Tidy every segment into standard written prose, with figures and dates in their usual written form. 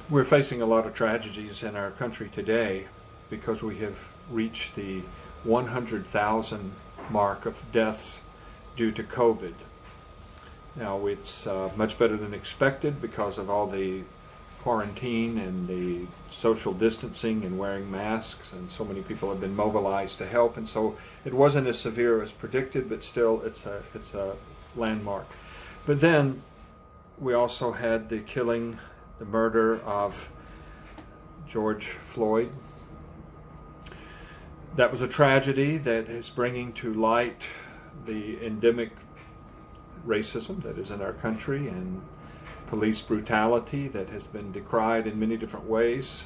We're facing a lot of tragedies in our country today because we have reached the 100,000 mark of deaths due to COVID. Now, it's much better than expected because of all the quarantine and the social distancing and wearing masks, and so many people have been mobilized to help, and so it wasn't as severe as predicted, but still it's a landmark. But then we also had the murder of George Floyd. That was a tragedy that is bringing to light the endemic racism that is in our country and police brutality that has been decried in many different ways.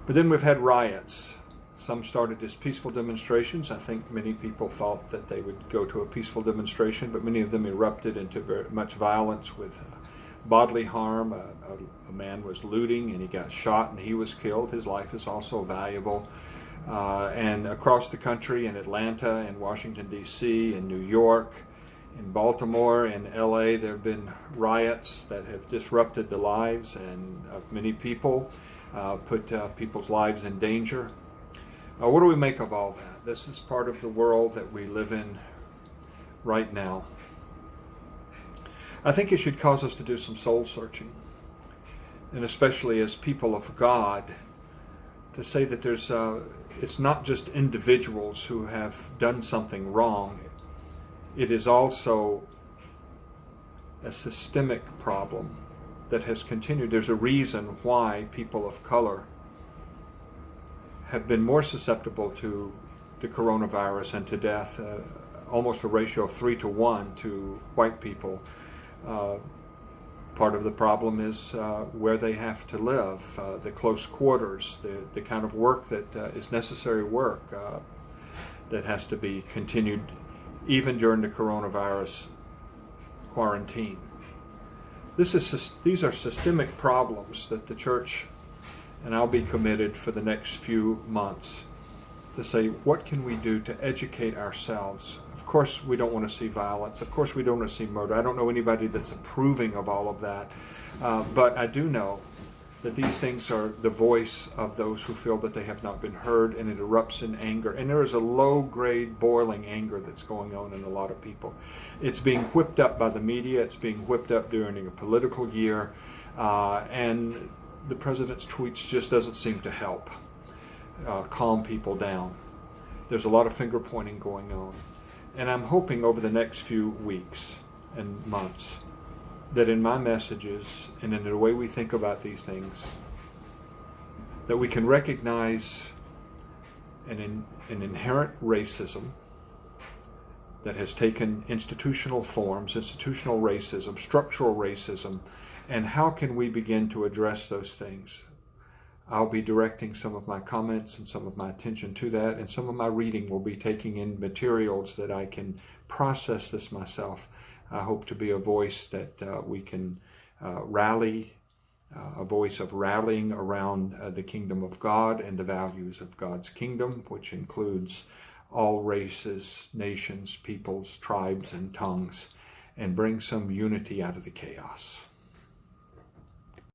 But then we've had riots. Some started as peaceful demonstrations. I think many people thought that they would go to a peaceful demonstration, but many of them erupted into very much violence with bodily harm. A man was looting and he got shot and he was killed. His life is also valuable. And across the country, in Atlanta, in Washington, D.C., in New York, in Baltimore, in L.A., there have been riots that have disrupted the lives of many people, put people's lives in danger. What do we make of all that? This is part of the world that we live in right now. I think it should cause us to do some soul searching, and especially as people of God, to say that it's not just individuals who have done something wrong. It is also a systemic problem that has continued. There's a reason why people of color have been more susceptible to the coronavirus and to death, almost a ratio of 3-to-1 to white people. Part of the problem is where they have to live, the close quarters, the kind of work that is necessary work that has to be continued even during the coronavirus quarantine. These are systemic problems that the church, and I'll be committed for the next few months to say, what can we do to educate ourselves? Of course, we don't want to see violence. Of course, we don't want to see murder. I don't know anybody that's approving of all of that. But I do know that these things are the voice of those who feel that they have not been heard, and it erupts in anger. And there is a low-grade boiling anger that's going on in a lot of people. It's being whipped up by the media. It's being whipped up during a political year. And the president's tweets just doesn't seem to help calm people down. There's a lot of finger pointing going on. And I'm hoping over the next few weeks and months that in my messages and in the way we think about these things, that we can recognize an inherent racism that has taken institutional forms, institutional racism, structural racism, and how can we begin to address those things. I'll be directing some of my comments and some of my attention to that, and some of my reading will be taking in materials that I can process this myself. I hope to be a voice that we can rally, a voice of rallying around the kingdom of God and the values of God's kingdom, which includes all races, nations, peoples, tribes, and tongues, and bring some unity out of the chaos.